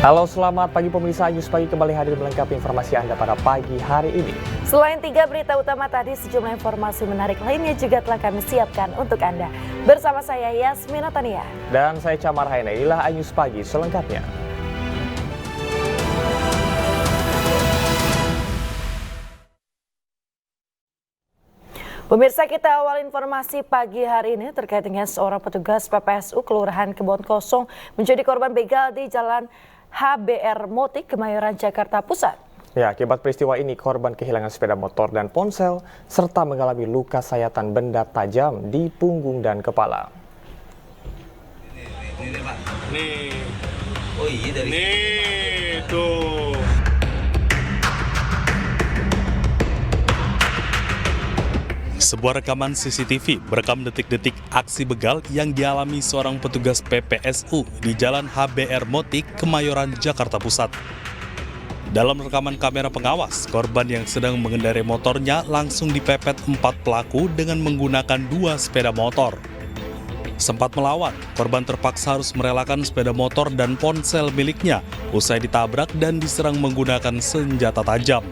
Halo, selamat pagi pemirsa. News Pagi kembali hadir melengkapi informasi Anda pada pagi hari ini. Selain 3 berita utama tadi, sejumlah informasi menarik lainnya juga telah kami siapkan untuk Anda. Bersama saya Yasmina Tania. Dan saya Camar Haina, inilah News Pagi selengkapnya. Pemirsa, kita awal informasi pagi hari ini terkait dengan seorang petugas PPSU Kelurahan Kebon Kosong menjadi korban begal di Jalan HBR Motik, Kemayoran, Jakarta Pusat. Ya, akibat peristiwa ini korban kehilangan sepeda motor dan ponsel serta mengalami luka sayatan benda tajam di punggung dan kepala. Nih, oh iya dari nih tuh. Sebuah rekaman CCTV merekam detik-detik aksi begal yang dialami seorang petugas PPSU di Jalan HBR Motik, Kemayoran, Jakarta Pusat. Dalam rekaman kamera pengawas, korban yang sedang mengendarai motornya langsung dipepet 4 pelaku dengan menggunakan 2 sepeda motor. Sempat melawan, korban terpaksa harus merelakan sepeda motor dan ponsel miliknya usai ditabrak dan diserang menggunakan senjata tajam.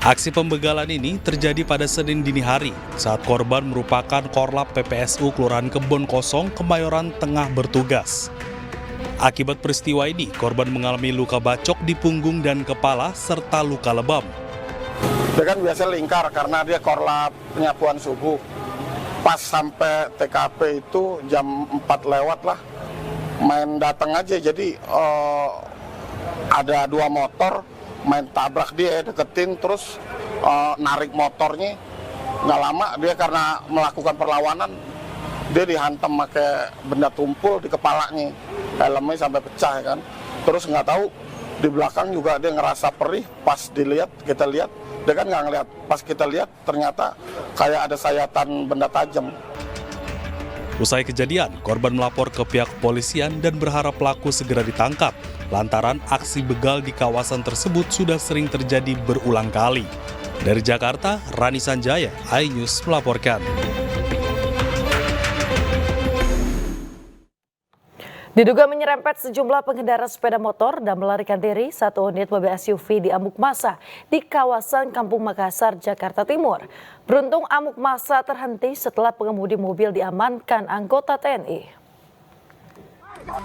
Aksi pembegalan ini terjadi pada Senin dini hari saat korban merupakan korlap PPSU Kelurahan Kebon Kosong, Kemayoran tengah bertugas. Akibat peristiwa ini, korban mengalami luka bacok di punggung dan kepala serta luka lebam. Dia kan biasa lingkar karena dia korlap penyapuan subuh. Pas sampai TKP itu jam 4 lewat lah, main datang aja. Jadi ada 2 motor, main tabrak dia, deketin, terus narik motornya. Nggak lama dia karena melakukan perlawanan, dia dihantam pakai benda tumpul di kepalanya, helmnya sampai pecah kan. Terus nggak tahu di belakang juga dia ngerasa perih. Pas kita lihat dia kan nggak ngeliat. Pas kita lihat ternyata kayak ada sayatan benda tajam. Usai kejadian, korban melapor ke pihak kepolisian dan berharap pelaku segera ditangkap lantaran aksi begal di kawasan tersebut sudah sering terjadi berulang kali. Dari Jakarta, Rani Sanjaya, iNews melaporkan. Diduga menyerempet sejumlah pengendara sepeda motor dan melarikan diri, 1 unit mobil SUV diamuk massa di kawasan Kampung Makassar, Jakarta Timur. Beruntung amuk massa terhenti setelah pengemudi mobil diamankan anggota TNI. Bang.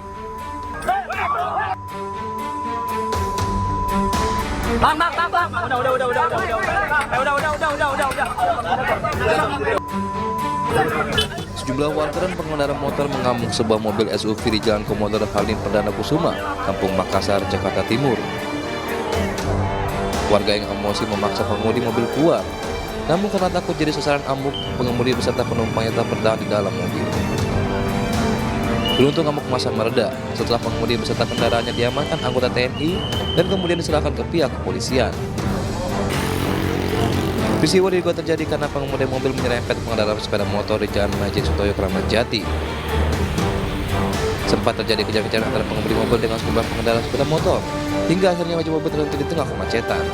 Udah. Sejumlah warga dan pengendara motor mengamuk sebuah mobil SUV di Jalan Komodo Halim Perdana Kusuma, Kampung Makassar, Jakarta Timur. Warga yang emosi memaksa pengemudi mobil keluar. Namun karena takut jadi sasaran amuk, pengemudi beserta penumpangnya tetap bertahan di dalam mobil. Beruntung amuk massa mereda setelah pengemudi beserta kendaraannya diamankan anggota TNI dan kemudian diserahkan ke pihak kepolisian. Peristiwa diduga terjadi karena pengemudi mobil menyerempet pengendara sepeda motor di Jalan Majid Sutoyo, Kramat Jati. Sempat terjadi kejar-kejaran antara pengemudi mobil dengan sejumlah pengendara sepeda motor, hingga akhirnya wajib mobil terhenti di tengah kemacetan.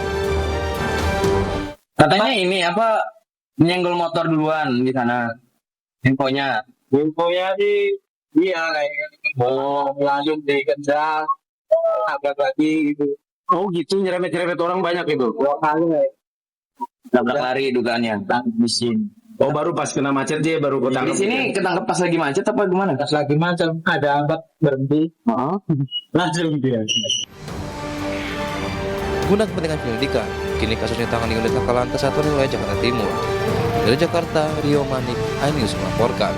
Katanya ini menyenggol motor duluan di sana. Infonya sih iya kayak lanjut dikejar agak lagi gitu. Oh gitu, nyerempet orang banyak itu. 2 kali kayak. Nabrak lari dugaannya, di sini. Oh baru pas kena macet dia baru ketangkep. Di sini ketangkep pas lagi macet apa gimana? Pas lagi macet ada angkot berhenti. Langsung dia. Guna kepentingan penyelidikan, kini kasusnya ditangani unit Laka Lantas 1 wilayah Jakarta Timur. Dari Jakarta, Rio Manik, iNews melaporkan.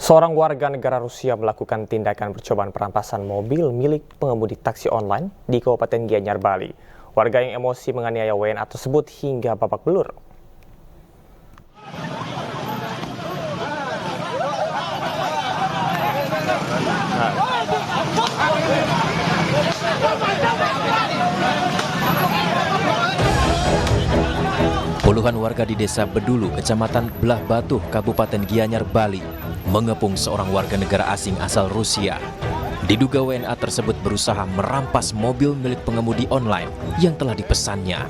Seorang warga negara Rusia melakukan tindakan percobaan perampasan mobil milik pengemudi taksi online di Kabupaten Gianyar, Bali. Warga yang emosi menganiaya WNA tersebut hingga babak belur. Puluhan warga di Desa Bedulu, Kecamatan Belah Batu, Kabupaten Gianyar, Bali, mengepung seorang warga negara asing asal Rusia. Diduga WNA tersebut berusaha merampas mobil milik pengemudi online yang telah dipesannya.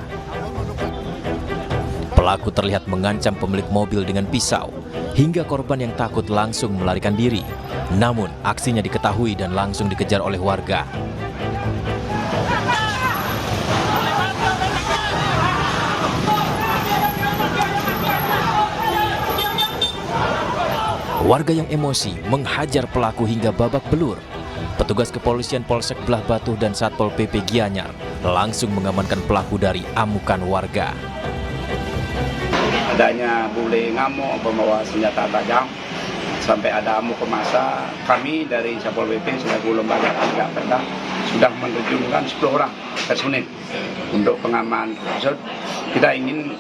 Pelaku terlihat mengancam pemilik mobil dengan pisau, hingga korban yang takut langsung melarikan diri. Namun, aksinya diketahui dan langsung dikejar oleh warga. Warga yang emosi menghajar pelaku hingga babak belur. Petugas kepolisian Polsek Belah Batu dan Satpol PP Gianyar langsung mengamankan pelaku dari amukan warga. Adanya bule ngamuk membawa senjata tajam sampai ada amuk ke massa, kami dari Satpol PP selaku lembaga penegak perda sudah menerjunkan 10 orang personil untuk pengaman tersebut. Kita ingin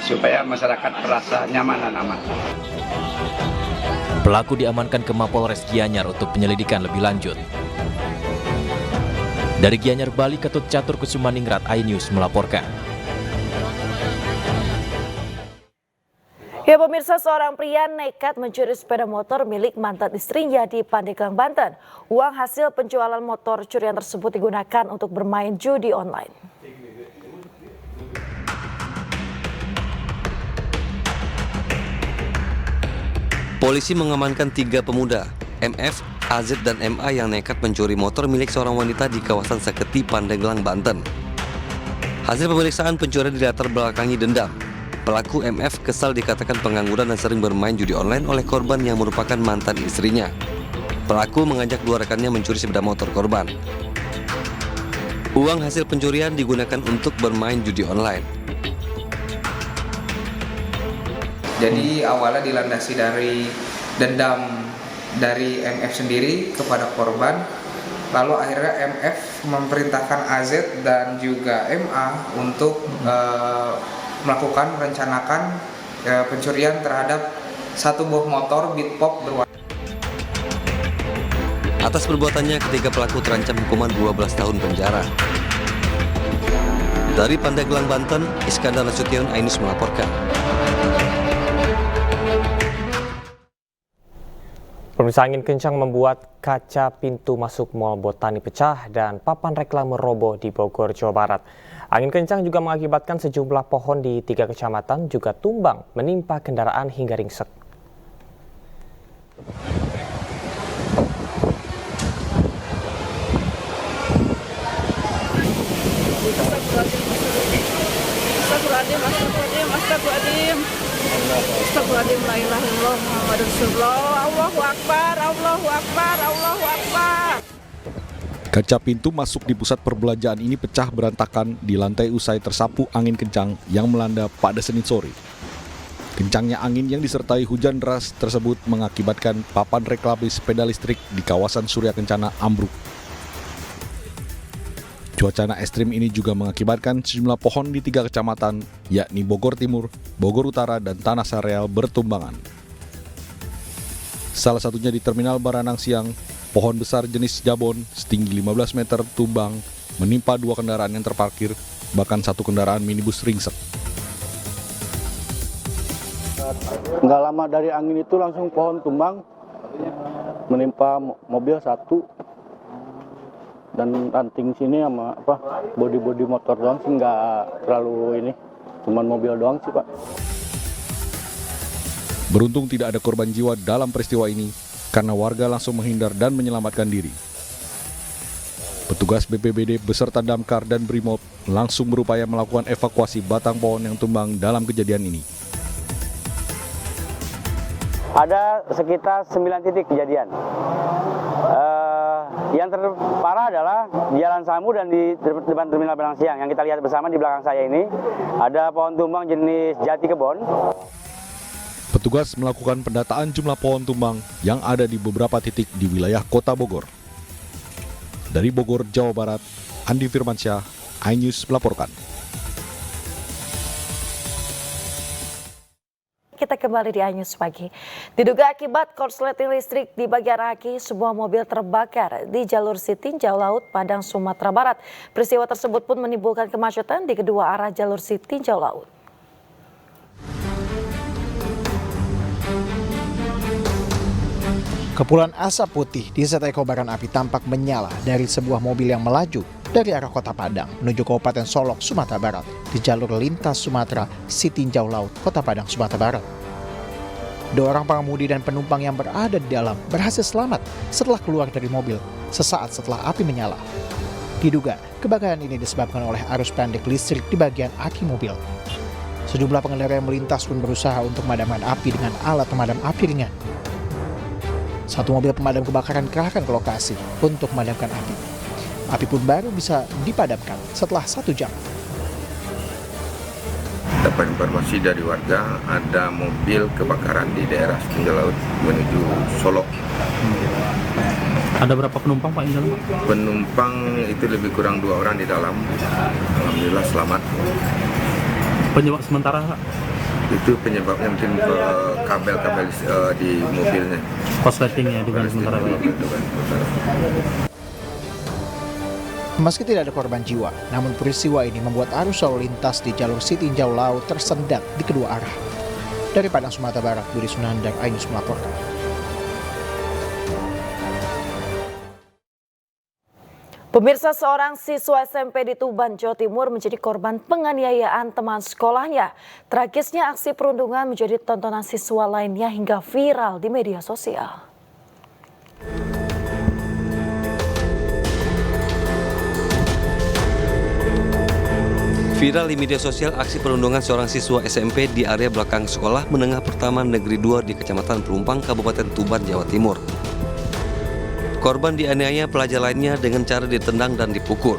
supaya masyarakat merasa nyaman dan aman. Pelaku diamankan ke Mapolres Gianyar untuk penyelidikan lebih lanjut. Dari Gianyar, Bali, Ketut Catur Kusumaningrat, iNews melaporkan. Ya pemirsa, seorang pria nekat mencuri sepeda motor milik mantan istrinya di Pandeglang, Banten. Uang hasil penjualan motor curian tersebut digunakan untuk bermain judi online. Polisi mengamankan 3 pemuda, MF, AZ, dan MA yang nekat mencuri motor milik seorang wanita di kawasan Seketi, Pandeglang, Banten. Hasil pemeriksaan pencurian dilatar belakangi dendam. Pelaku MF kesal dikatakan pengangguran dan sering bermain judi online oleh korban yang merupakan mantan istrinya. Pelaku mengajak 2 rekannya mencuri sepeda motor korban. Uang hasil pencurian digunakan untuk bermain judi online. Jadi awalnya dilandasi dari dendam dari MF sendiri kepada korban. Lalu akhirnya MF memerintahkan AZ dan juga MA untuk merencanakan pencurian terhadap 1 buah motor Bitpop berwarna. Atas perbuatannya, ketiga pelaku terancam hukuman 12 tahun penjara. Dari Pandeglang, Banten, Iskandar Nasution, iNews melaporkan. Pemirsa, angin kencang membuat kaca pintu masuk Mall Botani pecah dan papan reklame roboh di Bogor, Jawa Barat. Angin kencang juga mengakibatkan sejumlah pohon di 3 kecamatan juga tumbang, menimpa kendaraan hingga ringsek. Astagfirullahaladzim, la ilaha illallah, Muhammadur Rasulullah, Allahu Akbar, Allahu Akbar, Allahu Akbar. Kaca pintu masuk di pusat perbelanjaan ini pecah berantakan di lantai usai tersapu angin kencang yang melanda pada Senin sore. Kencangnya angin yang disertai hujan deras tersebut mengakibatkan papan reklame sepeda listrik di kawasan Surya Kencana ambruk. Cuaca ekstrim ini juga mengakibatkan sejumlah pohon di 3 kecamatan, yakni Bogor Timur, Bogor Utara, dan Tanah Sareal bertumbangan. Salah satunya di Terminal Baranang Siang, pohon besar jenis jabon setinggi 15 meter tumbang menimpa 2 kendaraan yang terparkir, bahkan 1 kendaraan minibus ringsek. Nggak lama dari angin itu langsung pohon tumbang, menimpa mobil 1. Dan ranting sini sama bodi motor doang sih, nggak terlalu ini, cuman mobil doang sih Pak. Beruntung tidak ada korban jiwa dalam peristiwa ini karena warga langsung menghindar dan menyelamatkan diri. Petugas BPBD beserta damkar dan Brimob langsung berupaya melakukan evakuasi batang pohon yang tumbang dalam kejadian ini. Ada sekitar 9 titik kejadian. Yang terparah adalah di Jalan Samu dan di depan Terminal Baranang Siang. Yang kita lihat bersama di belakang saya ini ada pohon tumbang jenis jati kebon. Petugas melakukan pendataan jumlah pohon tumbang yang ada di beberapa titik di wilayah Kota Bogor. Dari Bogor, Jawa Barat, Andi Firmansyah, iNews melaporkan. Kita kembali di iNews Pagi. Diduga akibat korsleting listrik di bagian aki, sebuah mobil terbakar di jalur Sitinjau Laut, Padang, Sumatera Barat. Peristiwa tersebut pun menimbulkan kemacetan di kedua arah jalur Sitinjau Laut. Kepulan asap putih disertai kobaran api tampak menyala dari sebuah mobil yang melaju dari arah Kota Padang menuju Kabupaten Solok, Sumatera Barat di jalur lintas Sumatera Sitinjau Laut, Kota Padang, Sumatera Barat. 2 orang pengemudi dan penumpang yang berada di dalam berhasil selamat setelah keluar dari mobil sesaat setelah api menyala. Diduga kebakaran ini disebabkan oleh arus pendek listrik di bagian aki mobil. Sejumlah pengendara yang melintas pun berusaha untuk memadamkan api dengan alat pemadam api ringan. 1 mobil pemadam kebakaran kerahkan ke lokasi untuk memadamkan api. Api pun baru bisa dipadamkan setelah 1 jam. Dapat informasi dari warga ada mobil kebakaran di daerah Sitinjau Laut menuju Solok. Ada berapa penumpang Pak yang dalam? Penumpang itu lebih kurang 2 orang di dalam. Alhamdulillah selamat. Penyebab sementara itu penyebabnya mungkin kabel-kabel di mobilnya. Korsletingnya dugaan sementara. Meski tidak ada korban jiwa, namun peristiwa ini membuat arus lalu lintas di jalur Sitinjau Laut tersendat di kedua arah. Dari Padang, Sumatera Barat, Budi Sunandar, iNews melaporkan. Pemirsa, seorang siswa SMP di Tuban, Jawa Timur menjadi korban penganiayaan teman sekolahnya. Tragisnya aksi perundungan menjadi tontonan siswa lainnya hingga viral di media sosial. Viral di media sosial aksi perundungan seorang siswa SMP di area belakang sekolah menengah pertama Negeri 2 di Kecamatan Pelumpang, Kabupaten Tuban, Jawa Timur. Korban dianiaya pelajar lainnya dengan cara ditendang dan dipukul.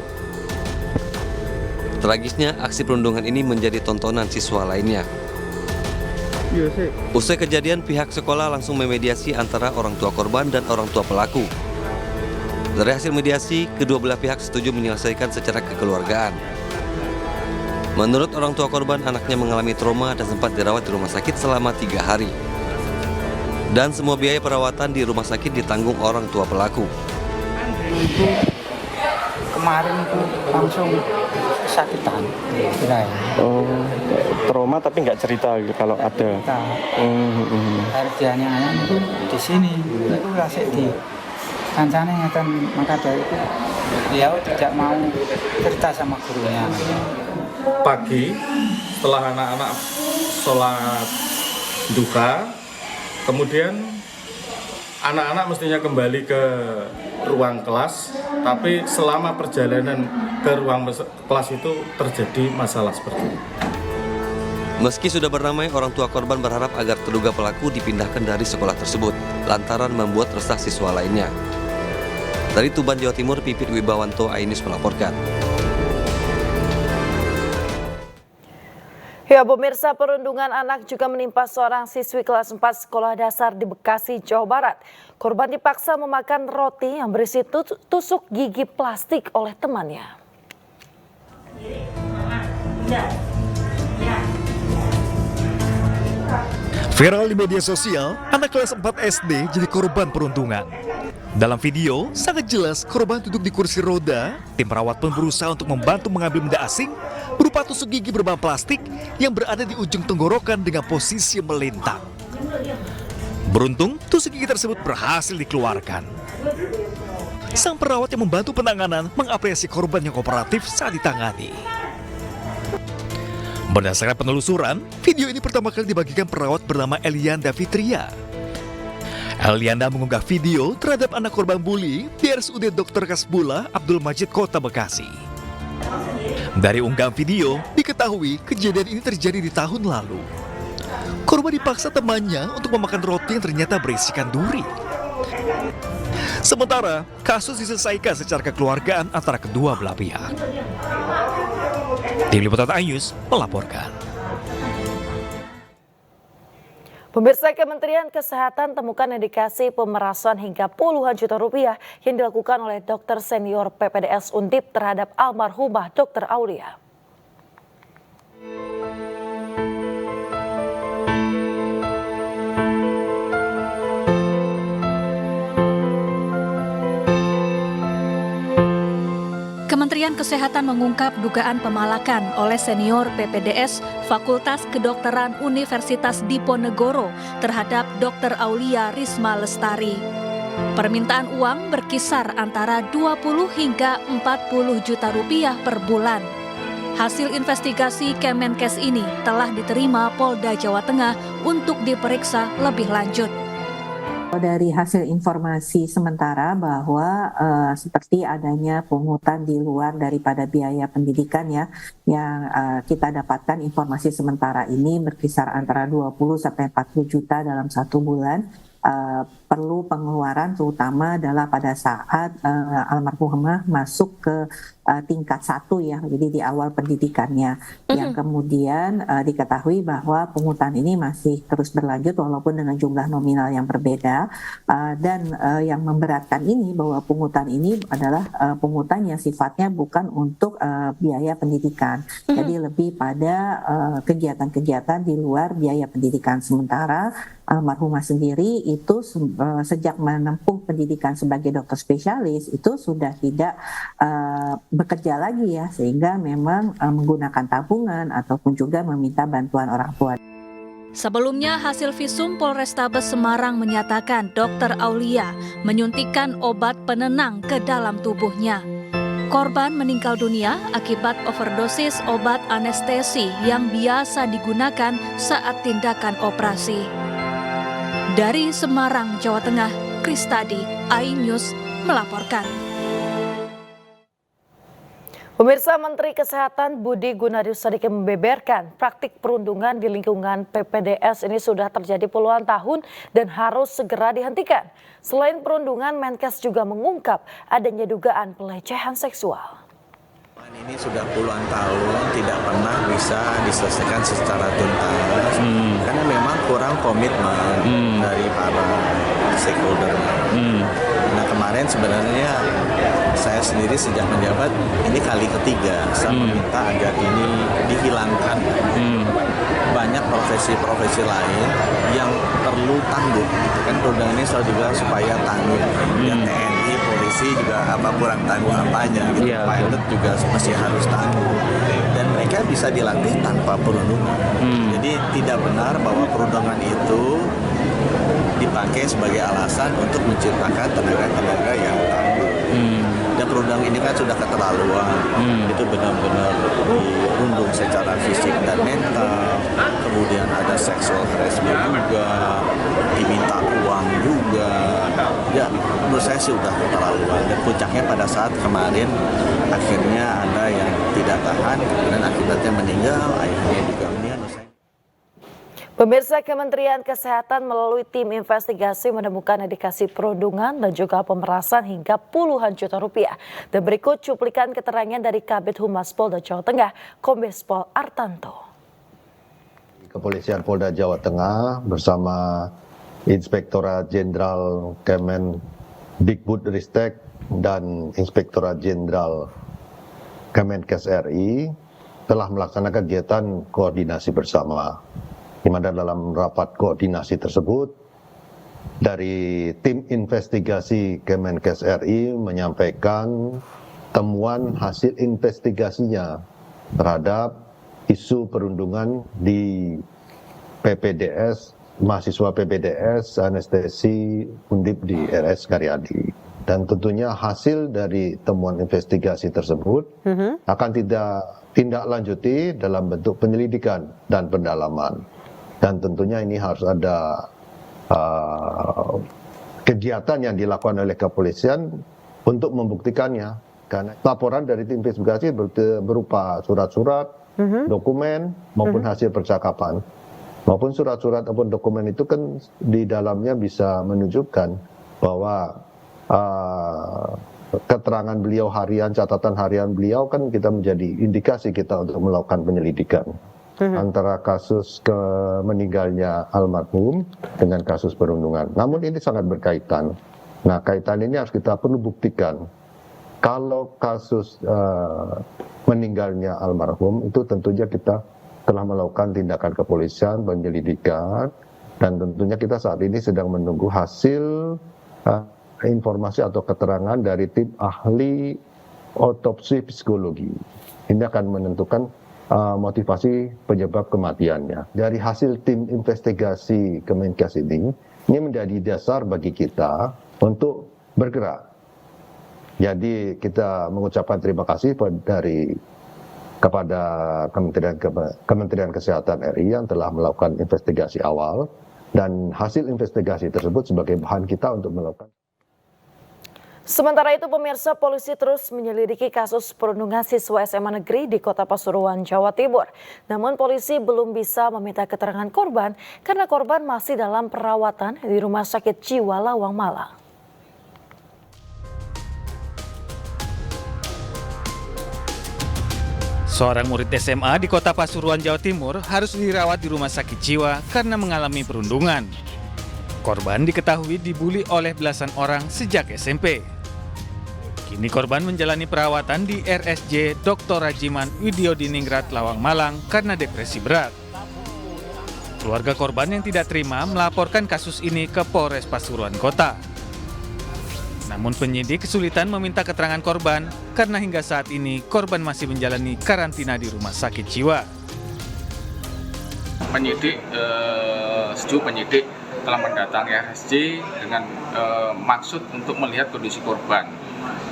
Tragisnya, aksi perundungan ini menjadi tontonan siswa lainnya. Usai kejadian, pihak sekolah langsung memediasi antara orang tua korban dan orang tua pelaku. Dari hasil mediasi, kedua belah pihak setuju menyelesaikan secara kekeluargaan. Menurut orang tua korban, anaknya mengalami trauma dan sempat dirawat di rumah sakit selama 3 hari. Dan semua biaya perawatan di rumah sakit ditanggung orang tua pelaku. Kemarin itu langsung kesakitan. Trauma tapi nggak cerita gitu kalau ada. Harganya itu di sini itu kasih di kancane ngeten, maka dari itu dia tidak mau cerita sama gurunya. Pagi setelah anak-anak sholat duha, kemudian anak-anak mestinya kembali ke ruang kelas, tapi selama perjalanan ke ruang kelas itu terjadi masalah seperti ini. Meski sudah bernamai, orang tua korban berharap agar terduga pelaku dipindahkan dari sekolah tersebut, lantaran membuat resah siswa lainnya. Dari Tuban, Jawa Timur, Pipit Wibawanto, iNews melaporkan. Ya, pemirsa, perundungan anak juga menimpa seorang siswi kelas 4 sekolah dasar di Bekasi, Jawa Barat. Korban dipaksa memakan roti yang berisi tusuk gigi plastik oleh temannya. Viral di media sosial, anak kelas 4 SD jadi korban perundungan. Dalam video, sangat jelas korban duduk di kursi roda. Tim perawat pun berusaha untuk membantu mengambil benda asing berupa tusuk gigi berbahan plastik yang berada di ujung tenggorokan dengan posisi melintang. Beruntung, tusuk gigi tersebut berhasil dikeluarkan. Sang perawat yang membantu penanganan mengapresiasi korban yang kooperatif saat ditangani. Berdasarkan penelusuran, video ini pertama kali dibagikan perawat bernama Elianda Fitria. Elianda mengunggah video terhadap anak korban bully di RSUD Dr. Kasbullah Abdul Majid, Kota Bekasi. Dari unggahan video, diketahui kejadian ini terjadi di tahun lalu. Korban dipaksa temannya untuk memakan roti yang ternyata berisikan duri. Sementara, kasus diselesaikan secara kekeluargaan antara kedua belah pihak. Tim Liputan iNews melaporkan. Pemirsa, Kementerian Kesehatan temukan indikasi pemerasan hingga puluhan juta rupiah yang dilakukan oleh dokter senior PPDS Undip terhadap almarhumah Dr. Aulia. Kementerian Kesehatan mengungkap dugaan pemalakan oleh senior PPDS Fakultas Kedokteran Universitas Diponegoro terhadap Dr. Aulia Risma Lestari. Permintaan uang berkisar antara 20 hingga 40 juta rupiah per bulan. Hasil investigasi Kemenkes ini telah diterima Polda Jawa Tengah untuk diperiksa lebih lanjut. Dari hasil informasi sementara bahwa seperti adanya pungutan di luar daripada biaya pendidikan ya, yang kita dapatkan informasi sementara ini berkisar antara 20 sampai 40 juta dalam 1 bulan. Perlu pengeluaran terutama adalah pada saat almarhumah masuk ke tingkat 1 ya, jadi di awal pendidikannya. Yang kemudian diketahui bahwa pungutan ini masih terus berlanjut walaupun dengan jumlah nominal yang berbeda, dan yang memberatkan ini bahwa pungutan ini adalah pungutan yang sifatnya bukan untuk biaya pendidikan, jadi lebih pada kegiatan-kegiatan di luar biaya pendidikan. Sementara almarhumah sendiri itu sejak menempuh pendidikan sebagai dokter spesialis itu sudah tidak bekerja lagi ya, sehingga memang menggunakan tabungan ataupun juga meminta bantuan orang tua. Sebelumnya, hasil visum Polrestabes Semarang menyatakan Dr. Aulia menyuntikkan obat penenang ke dalam tubuhnya. Korban meninggal dunia akibat overdosis obat anestesi yang biasa digunakan saat tindakan operasi. Dari Semarang, Jawa Tengah, Kristadi, iNews melaporkan. Pemirsa, Menteri Kesehatan Budi Gunadi Sadikin membeberkan praktik perundungan di lingkungan PPDS ini sudah terjadi puluhan tahun dan harus segera dihentikan. Selain perundungan, Menkes juga mengungkap adanya dugaan pelecehan seksual. Ini sudah puluhan tahun tidak pernah bisa diselesaikan secara tuntas karena memang kurang komitmen dari para stakeholder. Nah, kemarin sebenarnya saya sendiri sejak menjabat ini kali ketiga saya meminta agar ini dihilangkan. Banyak profesi-profesi lain yang perlu tangguh. Kan perundang ini selalu dibilang supaya tangguh. Ya, TNI, polisi juga kurang tangguh apanya gitu. Pilot juga masih harus tangguh. Dan mereka bisa dilatih tanpa perundungan. Jadi tidak benar bahwa perundungan itu dipakai sebagai alasan untuk menciptakan tenaga-tenaga yang tangguh. Dan perundang ini kan sudah keterlaluan. Itu benar-benar dirundung secara fisik dan mental. Kemudian ada sexual harassment juga, diminta uang juga. Ya, menurut saya sih udah keterlaluan. Dan puncaknya pada saat kemarin akhirnya ada yang tidak tahan dan akibatnya meninggal, ayahnya juga meninggal. Pemirsa, Kementerian Kesehatan melalui tim investigasi menemukan indikasi perundungan dan juga pemerasan hingga puluhan juta rupiah. Dan berikut cuplikan keterangan dari Kabid Humas Polda Jawa Tengah, Kombes Pol Artanto. Kepolisian Polda Jawa Tengah bersama Inspektorat Jenderal Kemendikbudristek dan Inspektorat Jenderal Kemenkes RI telah melaksanakan kegiatan koordinasi bersama. Di mana dalam rapat koordinasi tersebut, dari tim investigasi Kemenkes RI menyampaikan temuan hasil investigasinya terhadap isu perundungan di PPDS, mahasiswa PPDS, anestesi Undip di RS Karyadi. Dan tentunya hasil dari temuan investigasi tersebut akan tindak lanjuti dalam bentuk penyelidikan dan pendalaman. Dan tentunya ini harus ada kegiatan yang dilakukan oleh kepolisian untuk membuktikannya. Karena laporan dari tim investigasi berupa surat-surat, dokumen, maupun hasil percakapan. Maupun surat-surat ataupun dokumen itu kan di dalamnya bisa menunjukkan bahwa keterangan beliau harian, catatan harian beliau kan kita menjadi indikasi kita untuk melakukan penyelidikan. Antara kasus meninggalnya almarhum dengan kasus perundungan. Namun ini sangat berkaitan. Nah, kaitan ini harus kita perlu buktikan. Kalau kasus meninggalnya almarhum itu tentunya kita telah melakukan tindakan kepolisian, penyelidikan, dan tentunya kita saat ini sedang menunggu hasil informasi atau keterangan dari tim ahli otopsi psikologi. Ini akan menentukan motivasi penyebab kematiannya. Dari hasil tim investigasi Kemenkes ini menjadi dasar bagi kita untuk bergerak. Jadi kita mengucapkan terima kasih kepada Kementerian Kesehatan RI yang telah melakukan investigasi awal, dan hasil investigasi tersebut sebagai bahan kita untuk melakukan. Sementara itu pemirsa, polisi terus menyelidiki kasus perundungan siswa SMA negeri di Kota Pasuruan, Jawa Timur. Namun polisi belum bisa meminta keterangan korban karena korban masih dalam perawatan di Rumah Sakit Jiwa Lawang, Malang. Seorang murid SMA di Kota Pasuruan, Jawa Timur harus dirawat di rumah sakit jiwa karena mengalami perundungan. Korban diketahui dibuli oleh belasan orang sejak SMP. Kini korban menjalani perawatan di RSJ Dr. Rajiman Widyodiningrat Lawang, Malang karena depresi berat. Keluarga korban yang tidak terima melaporkan kasus ini ke Polres Pasuruan Kota. Namun penyidik kesulitan meminta keterangan korban karena hingga saat ini korban masih menjalani karantina di rumah sakit jiwa. Penyidik telah mendatangi RSJ dengan maksud untuk melihat kondisi korban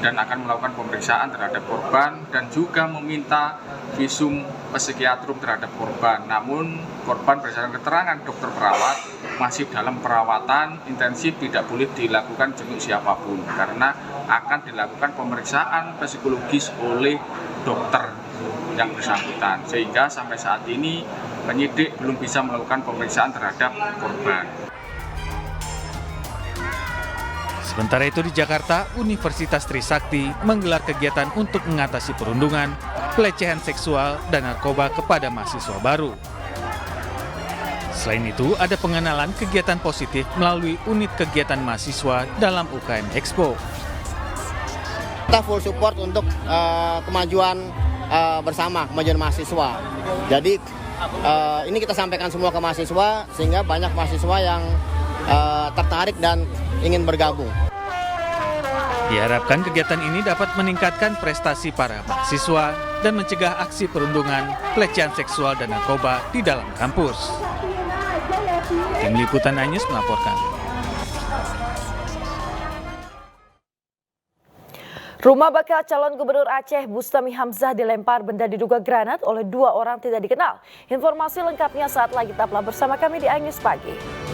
dan akan melakukan pemeriksaan terhadap korban dan juga meminta visum psikiatrum terhadap korban. Namun korban berdasarkan keterangan dokter perawat masih dalam perawatan intensif, tidak boleh dilakukan jenguk siapapun karena akan dilakukan pemeriksaan psikologis oleh dokter yang bersangkutan, sehingga sampai saat ini penyidik belum bisa melakukan pemeriksaan terhadap korban. Sementara itu di Jakarta, Universitas Trisakti menggelar kegiatan untuk mengatasi perundungan, pelecehan seksual, dan narkoba kepada mahasiswa baru. Selain itu, ada pengenalan kegiatan positif melalui unit kegiatan mahasiswa dalam UKM Expo. Kita full support untuk kemajuan bersama, kemajuan mahasiswa. Jadi ini kita sampaikan semua ke mahasiswa sehingga banyak mahasiswa yang tertarik dan ingin bergabung. Diharapkan kegiatan ini dapat meningkatkan prestasi para mahasiswa dan mencegah aksi perundungan, pelecehan seksual, dan narkoba di dalam kampus. Tim Liputan Anyus melaporkan. Rumah bakal calon gubernur Aceh Bustami Hamzah dilempar benda diduga granat oleh 2 orang tidak dikenal. Informasi lengkapnya saat lagi, tetaplah bersama kami di Anyus Pagi.